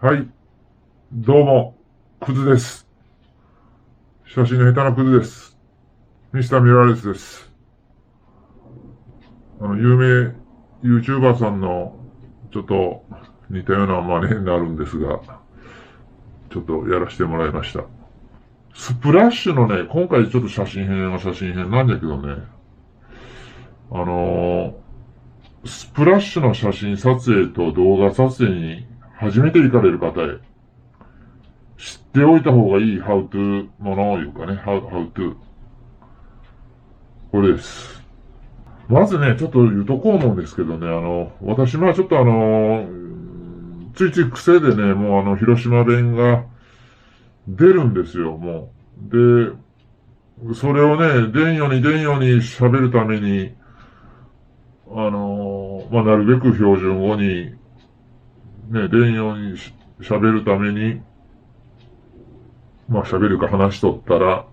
はい。どうも、クズです。写真の下手なクズです。ミスターミラーレスです。有名 YouTuber さんのちょっと似たような真似になるんですが、ちょっとやらせてもらいました。スプラッシュのね、今回ちょっと写真編なんだけどね、あのスプラッシュの写真撮影と動画撮影に初めて行かれる方へ、知っておいた方がいい How to ものを言うかね、How to。これです。まずね、ちょっと言うとこう思うんですけどね、私ちょっとついつい癖でね、もう広島弁が出るんですよ、もう。で、それをね、出んように喋るために、なるべく標準語に、ね、出んように喋るために、喋るか話しとったら、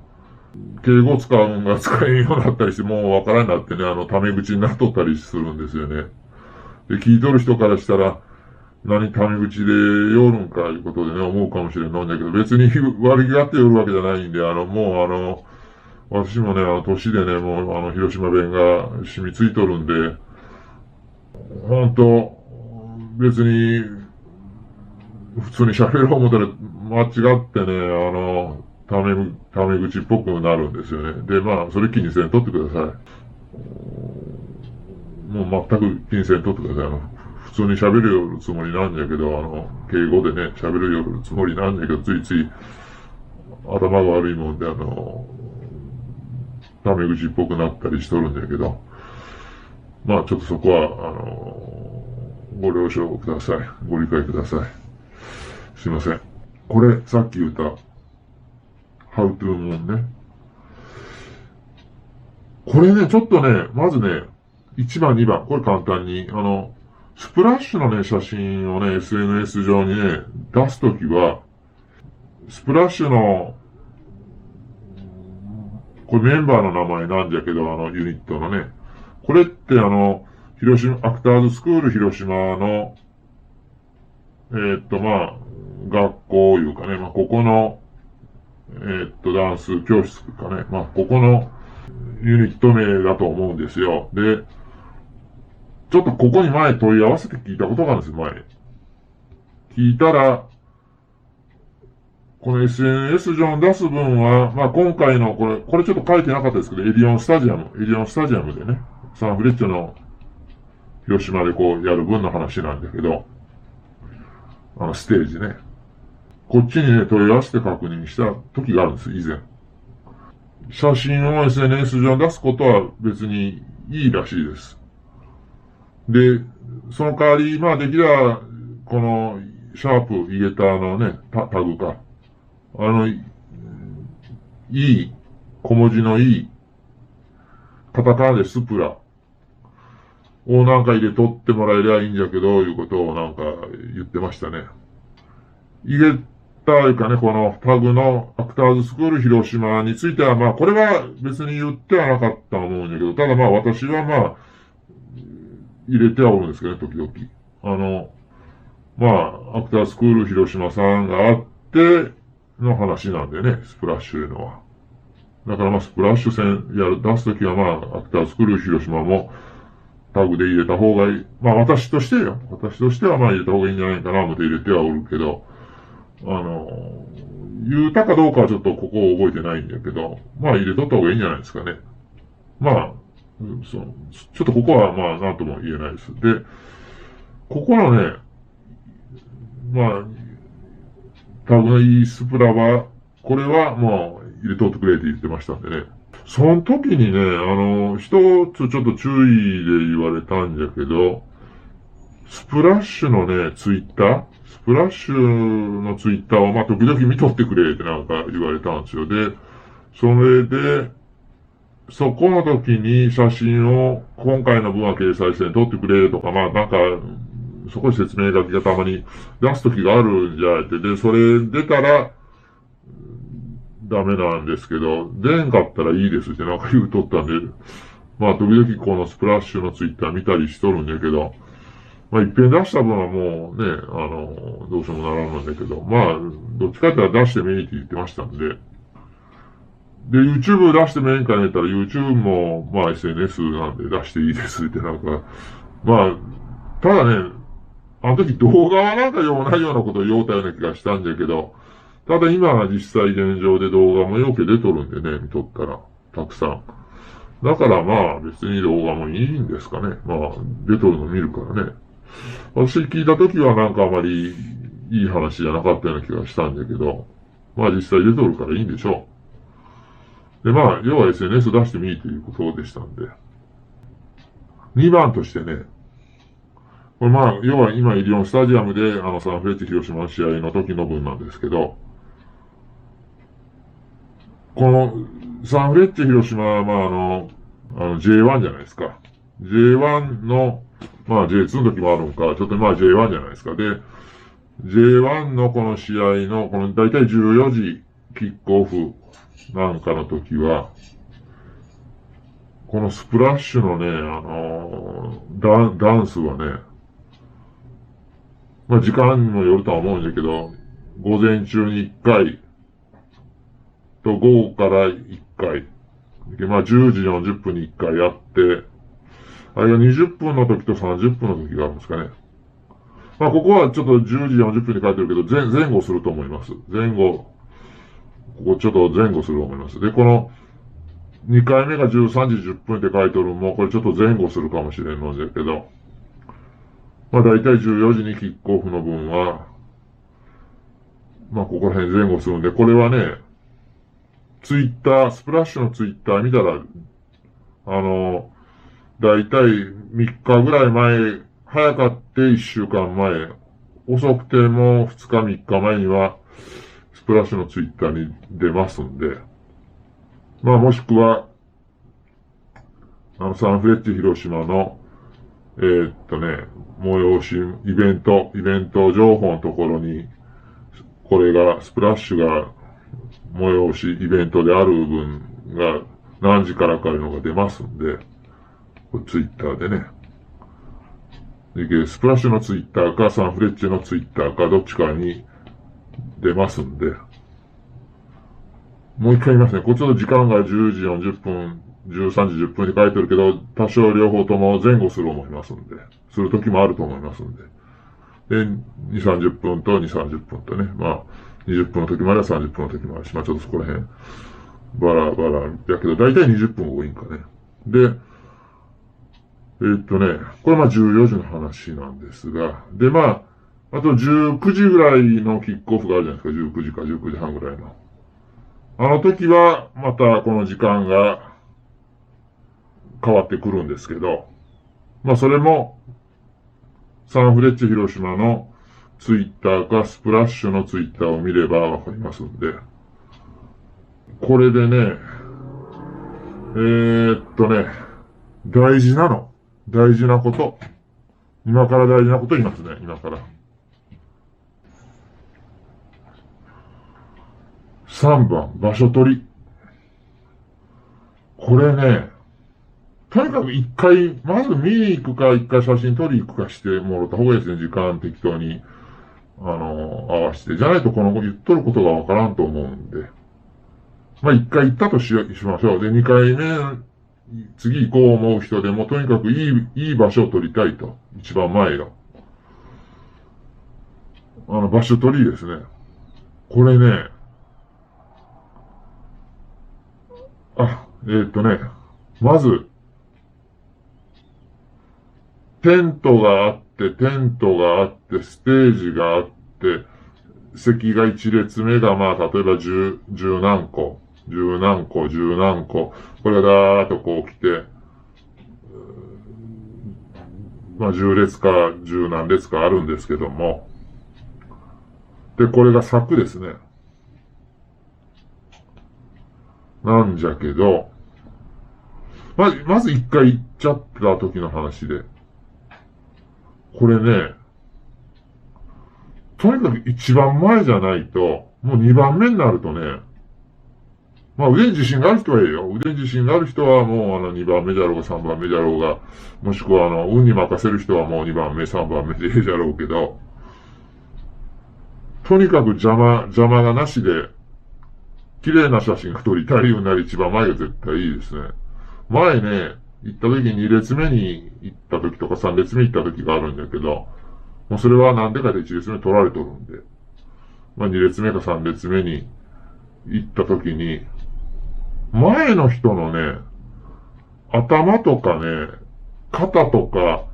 敬語使うんが使えんようになったりして、もうわからんなってね、タメ口になっとったりするんですよね。で、聞いとる人からしたら、何タメ口で寄るんかいうことでね、思うかもしれんのんだけど、別に悪気があって寄るわけじゃないんで、私もね、年でね、もう広島弁が染みついとるんで、ほんと、別に、普通に喋ろう思ったら、間違ってね、タメ口っぽくなるんですよね。で、それ気にせんとってください。もう全く気にせんとってください。普通に喋るよるつもりなんだけど、敬語でね、喋るよるつもりなんだけど、ついつい頭が悪いもんで、タメ口っぽくなったりしとるんだけど、ちょっとそこは、ご了承ください。ご理解ください。すいません。これ、さっき言った、How to もんね。これね、ちょっとね、まずね、1番、2番、これ簡単に、スプラッシュのね、写真をね、SNS 上にね、出すときは、スプラッシュの、これメンバーの名前なんじゃけど、ユニットのね、これって広島、アクターズスクール広島の、学校いうかね、ここの、ダンス教室かね、ここのユニット名だと思うんですよ。で、ちょっとここに前問い合わせて聞いたことがあるんですよ、前。聞いたら、この SNS 上に出す分は、今回のこれちょっと書いてなかったですけど、エディオンスタジアムでね、サンフレッチェの広島でこうやる分の話なんだけど、ステージね。こっちにね、問い合わせて確認した時があるんです、以前。写真を SNS 上に出すことは別にいいらしいです。で、その代わり、できれば、この、シャープ、イゲタのね、タグか。いい、小文字のいい、カタカナでスプラをなんか入れとってもらえりゃいいんじゃけど、いうことをなんか言ってましたね。イゲタいうかね、このタグのアクターズスクール広島については、これは別に言ってはなかったと思うんだけど、ただ私は入れてはおるんですけどね、時々。アクタースクール広島さんがあっての話なんでね、スプラッシュいうのは。だからスプラッシュ戦出すときはアクタースクール広島もタグで入れた方がいい。私としては入れた方がいいんじゃないかな思って入れてはおるけど、言うたかどうかはちょっとここを覚えてないんだけど、入れとった方がいいんじゃないですかね。ちょっとここはなんとも言えないです。で、ここのね、タグのいいスプラは、これはもう入れとってくれって言ってましたんでね。その時にね、一つちょっと注意で言われたんじゃけど、スプラッシュのね、ツイッタースプラッシュのツイッターを時々見とってくれってなんか言われたんですよ。で、それで、そこの時に写真を今回の分は掲載して撮ってくれとか、そこに説明書きがたまに出す時があるんじゃって、で、それ出たら、ダメなんですけど、出んかったらいいですってなんか言うとったんで、時々このスプラッシュのツイッター見たりしとるんだけど、まあ、一遍出した分はもうね、どうしようもならんのだけど、まあ、どっちかって言ったら出してもいいって言ってましたんで、で、YouTube 出してもいいんかねって言ったら、YouTube も、まあ SNS なんで出していいですってなんか、まあ、ただね、あの時動画はなんか同じようなことを言おうたような気がしたんだけど、ただ今は実際現状で動画もよく出とるんでね、見とったら、たくさん。だからまあ別に動画もいいんですかね。まあ出とるの見るからね。私聞いた時はなんかあまりいい話じゃなかったような気がしたんだけど、まあ実際出とるからいいんでしょう。でまあ要は SNS 出してみいということでしたんで。2番としてね、これまあ要は今イリオンスタジアムでサンフレッチェ広島の試合の時の分なんですけど、このサンフレッチェ広島はまあJ1 じゃないですか。J1 の、まあ J2 の時もあるのか、ちょっとまあ J1 じゃないですか。で、J1 のこの試合の、このだいたい14時キックオフなんかの時は、このスプラッシュのね、ダンスはね、まあ時間にもよるとは思うんだけど、午前中に1回と午後から1回、まあ10時40分に1回やって、あれが20分の時と30分の時があるんですかね。まあここはちょっと10時40分に書いてるけど、前後すると思います。ここちょっと前後すると思います。で、この2回目が13時10分って書いてるのも、これちょっと前後するかもしれんのだけど、まあ大体14時にキックオフの分は、まあここら辺前後するんで、これはね、スプラッシュのツイッター見たら、だいたい3日ぐらい前、早かって1週間前、遅くても2日3日前には、スプラッシュのツイッターに出ますんで、まあもしくは、サンフレッチェ広島の、催し、イベント情報のところに、これが、スプラッシュが催し、イベントである分が何時からかいうのが出ますんで、ツイッターでね。スプラッシュのツイッターかサンフレッチェのツイッターかどっちかに出ますんで、もう一回言いますね。こっちの時間が10時40分、13時10分に書いてるけど、多少両方とも前後する思いますんで、する時もあると思いますんで。で、2、30分と2、30分とね、まあ、20分の時もあれば30分の時もあるし、まあちょっとそこら辺、バラバラだけど、だいたい20分多いんかね。で、これまあ14時の話なんですが、でまあ、あと19時ぐらいのキックオフがあるじゃないですか、19時か19時半ぐらいの。あの時は、またこの時間が変わってくるんですけど、まあそれも、サンフレッチェ広島のツイッターかスプラッシュのツイッターを見ればわかりますんで、これでね、大事なこと。今から大事なこと言いますね、今から。3番、場所取り。これね、とにかく一回、まず見に行くか、一回写真撮り行くかしてもらった方がいいですね、時間適当に、合わせて。じゃないとこの言っとることがわからんと思うんで。まあ一回行ったとしましょう。で、二回目、次行こう思う人でも、とにかくいい場所を取りたいと。一番前よ。場所取りですね。これね、まず、テントがあって、ステージがあって、席が一列目がまあ、例えば十何個。これがだーっとこう来て、まあ10列か十何列かあるんですけども。で、これが柵ですね。なんじゃけど、まず一回行っちゃった時の話で。これね、とにかく一番前じゃないと、もう二番目になるとね、まあ腕に自信がある人はいいよ。腕に自信がある人はもう2番目だろうが3番目だろうが、もしくは運に任せる人はもう2番目、3番目でいいだろうけど、とにかく邪魔がなしで、綺麗な写真が撮りたいようなら一番前が絶対いいですね。前ね、行った時2列目に行った時とか3列目行った時があるんだけど、もうそれはなんでかで1列目取られとるんで、まあ2列目か3列目に行った時に、前の人のね、頭とかね、肩とか、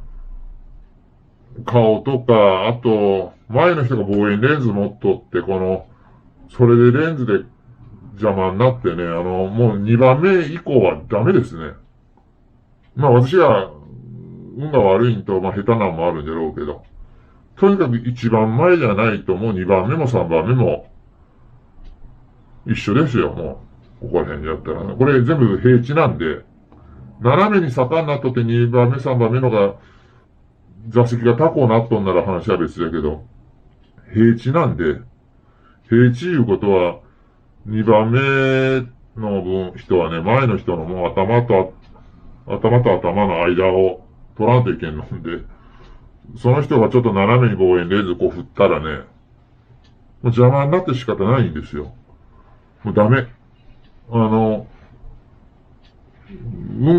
顔とか、あと、前の人が望遠レンズ持っとって、それでレンズで邪魔になってね、もう2番目以降はダメですね。まあ私が運が悪いんと、まあ下手なのもあるんだろうけど、とにかく一番前じゃないともう2番目も3番目も一緒ですよ、もう。ここら辺にやったらね。これ全部平地なんで、斜めに坂になっとって2番目3番目のが座席が高くなっとんなら話は別だけど、平地なんで、平地いうことは2番目の人はね、前の人のもう頭と頭の間を取らんといけんのんで、その人がちょっと斜めに望遠レンズこう振ったらね、もう邪魔になって仕方ないんですよ。もうダメ。運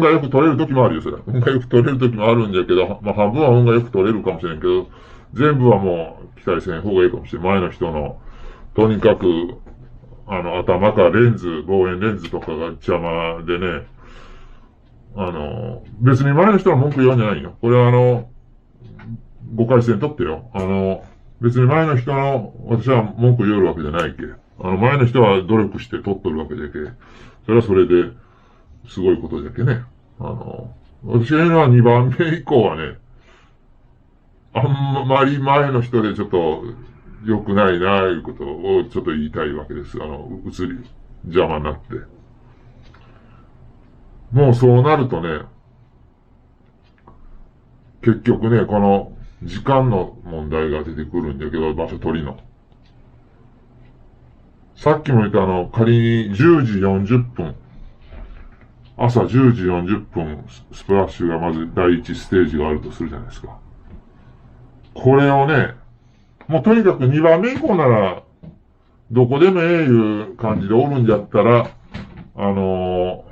がよく取れる時もあるよ、それ。運がよく取れる時もあるんだけど、まあ半分は運がよく取れるかもしれんけど、全部はもう期待せん方がいいかもしれん。前の人の、とにかく、頭かレンズ、望遠レンズとかが邪魔でね、別に前の人は文句言うんじゃないよ。これは誤解せんとってよ。別に前の人の、私は文句言うわけじゃないけ。前の人は努力して取っとるわけじゃけ。それはそれで、すごいことじゃけね。私が言うのは2番目以降はね、あんまり前の人でちょっと良くないな、いうことをちょっと言いたいわけです。邪魔になって。もうそうなるとね、結局ね、この時間の問題が出てくるんだけど、場所取りの。さっきも言った仮に10時40分、朝10時40分、スプラッシュがまず第一ステージがあるとするじゃないですか。これをね、もうとにかく2番目以降なら、どこでもええいう感じでおるんじゃったら、も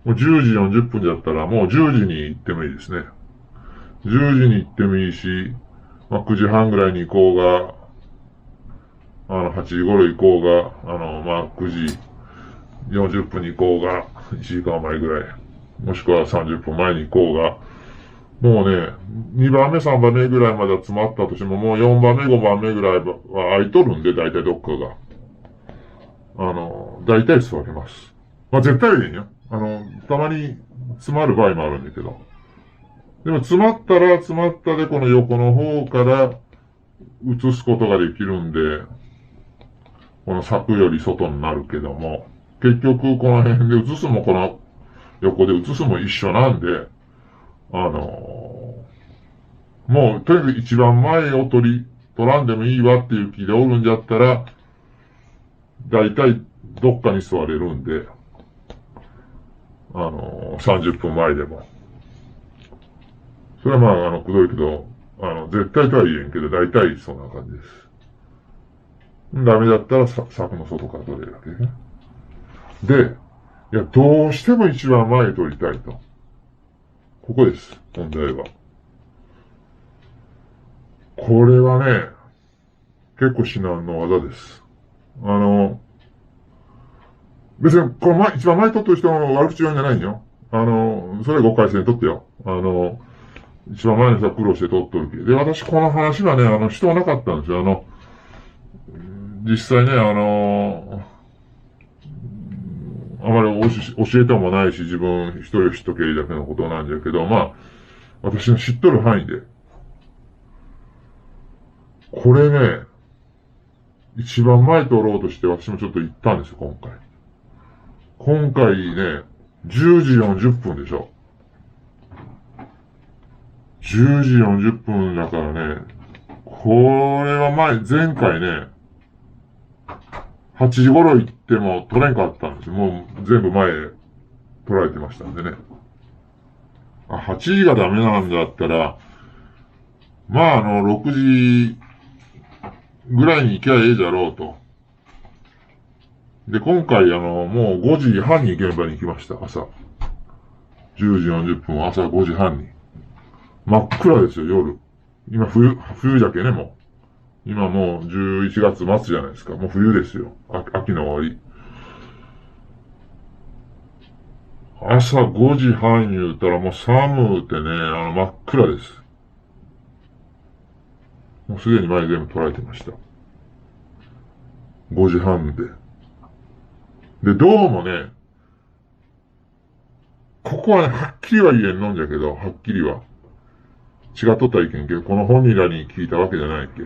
う10時40分だったらもう10時に行ってもいいですね。10時に行ってもいいし、まあ、9時半ぐらいに行こうが、8時頃行こうが、まあ、9時40分に行こうが、1時間前ぐらい、もしくは30分前に行こうが、もうね、2番目3番目ぐらいまで詰まったとしても、もう4番目5番目ぐらいは空いとるんで、大体どっかが。大体座れます。まあ、絶対でいいよ。たまに詰まる場合もあるんだけど。でも詰まったら詰まったでこの横の方から移すことができるんで、この柵より外になるけども、結局この辺で移すもこの横で移すも一緒なんで、もうとにかく一番前を取らんでもいいわっていう気でおるんじゃったら、だいたいどっかに座れるんで、30分前でも。それはまあ、くどいけど、絶対とは言えんけど、だいたいそんな感じです。ダメだったら柵の外から取れるわけね。で、いや、どうしても一番前に取りたいと。ここです、問題は。これはね、結構至難の技です。別に、この一番前に取ってる人の悪口言うんじゃないんよ。それは誤解せんとってよ。一番前の人は苦労して取っとるけ。で、私この話はね、人はなかったんですよ。実際ね、あまり教えてもないし、自分一人知っとけいいだけのことなんだけど、まあ、私の知っとる範囲で。これね、一番前取ろうとして私もちょっと行ったんですよ、今回。今回ね、10時40分でしょ。10時40分だからね、これは前回ね、8時頃行っても取れんかったんですよ。もう全部前へ取られてましたんでね。8時がダメなんだったら、6時ぐらいに行きゃええじゃろうと。で、今回もう5時半に現場に行きました、朝。10時40分、朝5時半に。真っ暗ですよ、夜。今冬じゃけね、もう。今もう11月末じゃないですか。もう冬ですよ。秋の終わり。朝5時半言うたらもう寒うてね、真っ暗です。もうすでに前全部取られてました。5時半で。で、どうもね、ここはね、はっきりは言えんのんじゃけど、はっきりは。違っとったらいけんけど、この本人らに聞いたわけじゃないっけ。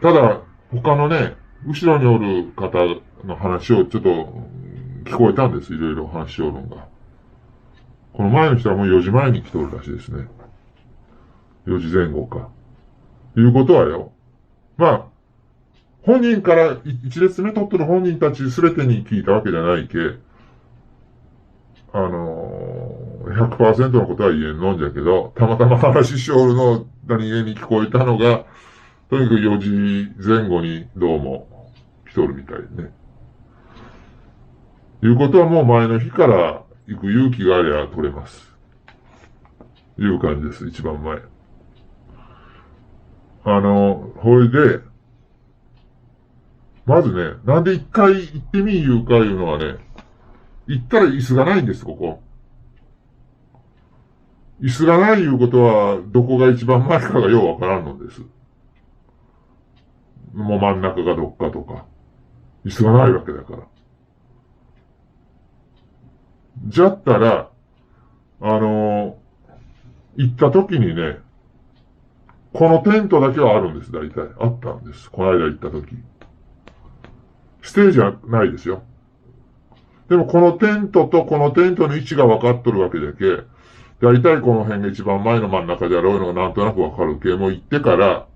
ただ、他のね、後ろにおる方の話をちょっと聞こえたんです。いろいろ話しおるんが。この前の人はもう4時前に来とるらしいですね。4時前後か。いうことはよ。まあ、本人から一列目取っとる本人たち全てに聞いたわけじゃないけ、100% のことは言えんのんじゃけど、たまたま話しおるの何気に聞こえたのが、とにかく4時前後にどうも来とるみたいでね。いうことはもう前の日から行く勇気がありゃ取れます。いう感じです、一番前。ほいで、まずね、なんで一回行ってみいうかいうのはね、行ったら椅子がないんです、ここ。椅子がないいうことは、どこが一番前かがようわからんのです。もう真ん中がどっかとか。椅子がないわけだから。じゃったら、行った時にね、このテントだけはあるんです、大体。あったんです。この間行った時。ステージはないですよ。でもこのテントとこのテントの位置が分かっとるわけだけ、大体この辺が一番前の真ん中であろうのがなんとなく分かるけ、もう行ってから、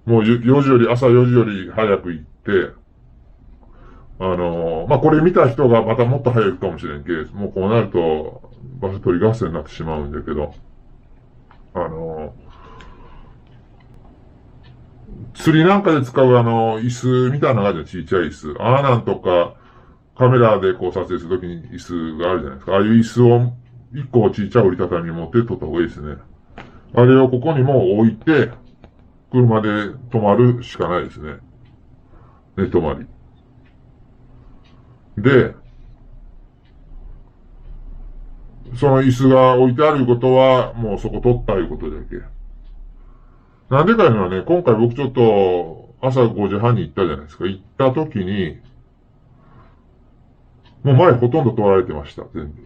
もう朝4時より早く行って、これ見た人がまたもっと早くかもしれんけ、もうこうなると場所取り合戦になってしまうんだけど、釣りなんかで使う椅子みたいな感じのちっちゃい椅子。なんとかカメラでこう撮影するときに椅子があるじゃないですか。ああいう椅子を一個ちっちゃい折りたたみ持って撮った方がいいですね。あれをここにも置いて、車で止まるしかないですね。寝泊まり。で、その椅子が置いてあることは、もうそこ取ったいうことだけ。なんでかいうのはね、今回僕ちょっと朝5時半に行ったじゃないですか。行った時に、もう前ほとんど取られてました、全部。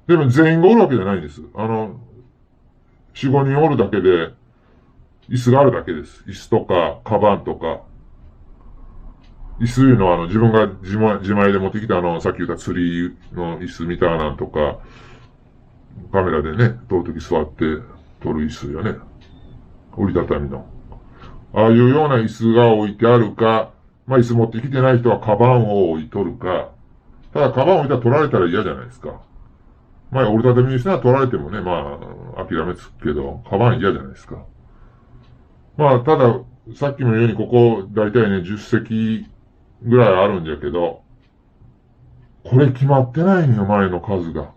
でも全員がおるわけじゃないんです。4、5人おるだけで、椅子があるだけです。椅子とか、カバンとか。椅子いうのは自分が自前で持ってきたさっき言った釣りの椅子みたいなんとか、カメラでね、撮るとき座って撮る椅子よね。折りたたみの。ああいうような椅子が置いてあるか、椅子持ってきてない人はカバンを置いとるか、ただカバン置いたら取られたら嫌じゃないですか。折りたたみにしたら取られてもね、諦めつくけど、カバン嫌じゃないですか。ただ、さっきのようにここ、だいたいね、10席ぐらいあるんじゃけど、これ決まってないんよ、前の数が。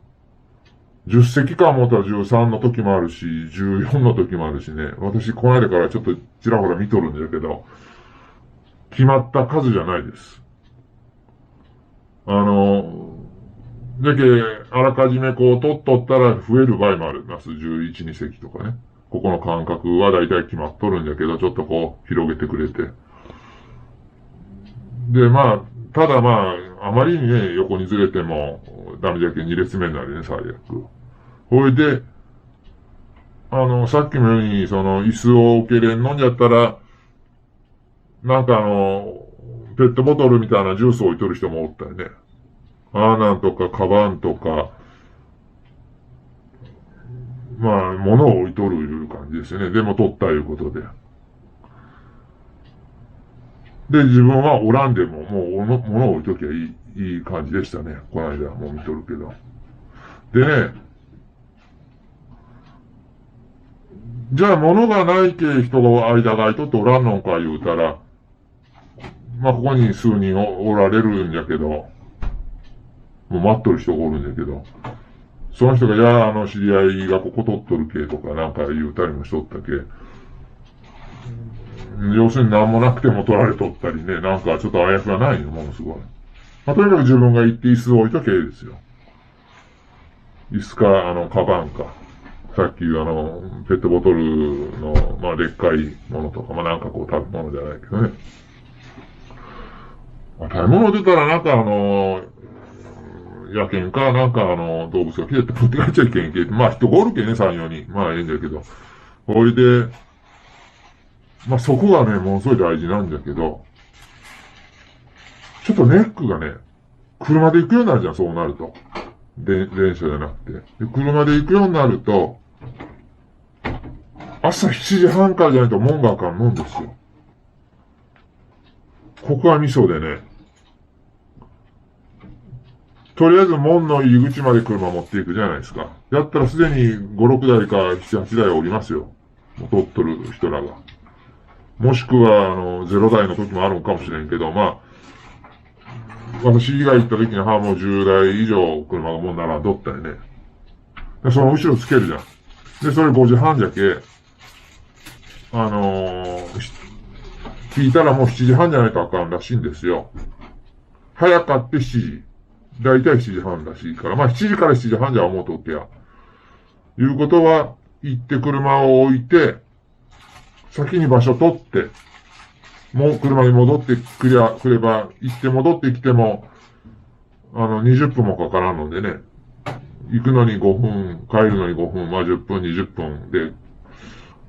10席か思ったら13の時もあるし、14の時もあるしね。私、この間からちょっとちらほら見とるんだけど、決まった数じゃないです。じゃけ、あらかじめこう取っとったら増える場合もあります。11、2席とかね。ここの間隔はだいたい決まっとるんだけど、ちょっとこう、広げてくれて。で、ただあまりにね、横にずれても、ダメじゃけ2列目になるね、最悪。ほいで、さっきのように、椅子を受けれんのんじゃったら、なんかペットボトルみたいなジュースを置いとる人もおったよね。なんとか、カバンとか、物を置いとるいう感じですよね。でも取ったいうことで。で、自分はおらんでも、もう物を置いときゃいい感じでしたね。この間もう見とるけど。でね、じゃあ物がないけ人が間が空いとっておらんのか言うたら、まあここに数人おられるんじゃけど、もう待っとる人がおるんだけど、その人が、いや、知り合いがここ取っとるけとかなんか言うたりもしとったけ、要するに何もなくても取られとったりね、なんかちょっとあやふがないよ、ものすごい。まあ、とにかく自分が行って椅子を置いとけですよ。椅子か、カバンか。さっき言うペットボトルの、まあ、でっかいものとか、まあ、なんかこう食べ物じゃないけどね。まあ、食べ物出たらなんか野犬か、なんか動物が来てって持って帰っちゃいけんけ。まあ、人がおるけね、3、4人。まあ、ええんだけど。ほいで、まあ、そこがね、ものすごい大事なんだけど、ちょっとネックがね、車で行くようになるじゃん、そうなると。電車じゃなくて。で、車で行くようになると、朝7時半からじゃないと門が開かんのんですよ。ここはミソでね、とりあえず門の入り口まで車持っていくじゃないですか。やったらすでに5、6台か7、8台おりますよ。取っとる人らが。もしくは、0台の時もあるのかもしれんけど、まあ、私が行った時にはもう10台以上車がもう並んどったよね。で、その後ろつけるじゃん。で、それ5時半じゃけ、聞いたらもう7時半じゃないとあかんらしいんですよ。早かって7時。だいたい7時半らしいから。まあ7時から7時半じゃ思うとってや。いうことは、行って車を置いて、先に場所取って、もう車に戻ってくれば、行って戻ってきても、20分もかからんのでね。行くのに5分、帰るのに5分、まあ10分、20分で、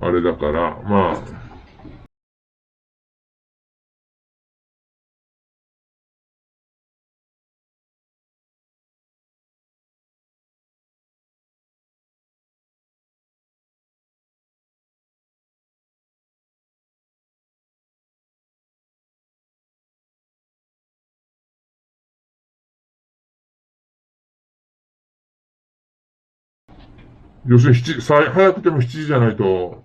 あれだから、まあ、要するに早くても7時じゃないと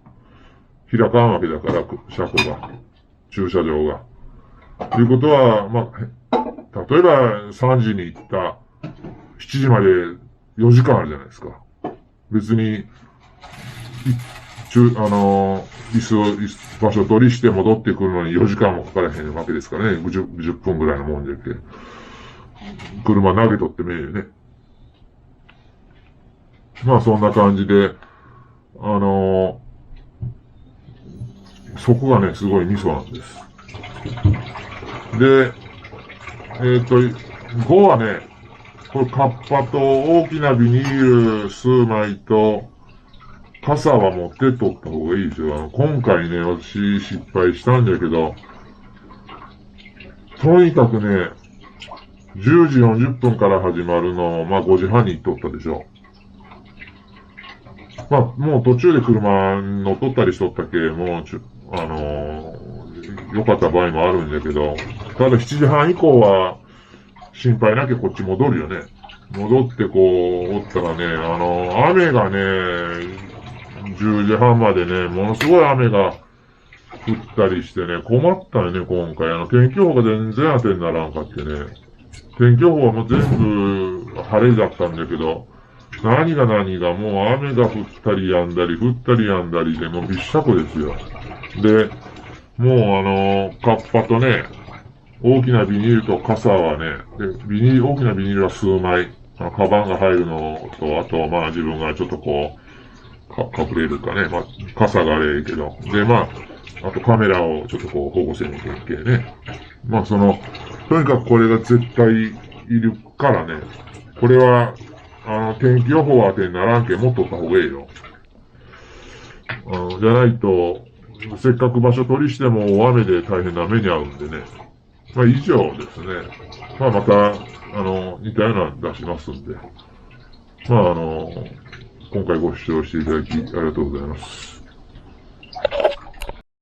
開かんわけだから、車庫が、駐車場が。ということは、まあ、例えば3時に行った7時まで4時間あるじゃないですか。別に、場所取りして戻ってくるのに4時間もかからへんわけですからね。10分ぐらいのもんじゃけ。車投げとってめえよね。まあそんな感じで、そこがね、すごいミソなんです。で、5はね、これカッパと大きなビニール数枚と、傘は持ってっとった方がいいですよ。今回ね、私失敗したんだけど、とにかくね、10時40分から始まるのを、まあ5時半に行っとったでしょ。まあ、もう途中で車乗っとったりしとったけ、もう良かった場合もあるんだけど、ただ7時半以降は、心配なきゃこっち戻るよね。戻ってこう、おったらね、雨がね、10時半までね、ものすごい雨が降ったりしてね、困ったよね、今回。天気予報が全然当てにならんかってね。天気予報はもう全部晴れだったんだけど、何がもう雨が降ったり止んだり、降ったり止んだりで、もうびっしゃこですよ。で、もうカッパとね、大きなビニールと傘はね、で、大きなビニールは数枚、カバンが入るのと、あと、まあ自分がちょっとこう、隠れるかね、まあ、傘があれけど、で、まあ、あとカメラをちょっとこう保護せなきゃいけね。まあとにかくこれが絶対いるからね、これは、天気予報は当てにならんけん持っとった方がいいよ。じゃないと、せっかく場所取りしても大雨で大変な目に遭うんでね。まあ以上ですね。まあまた、似たようなの出しますんで。まあ今回ご視聴していただきありがとうございます。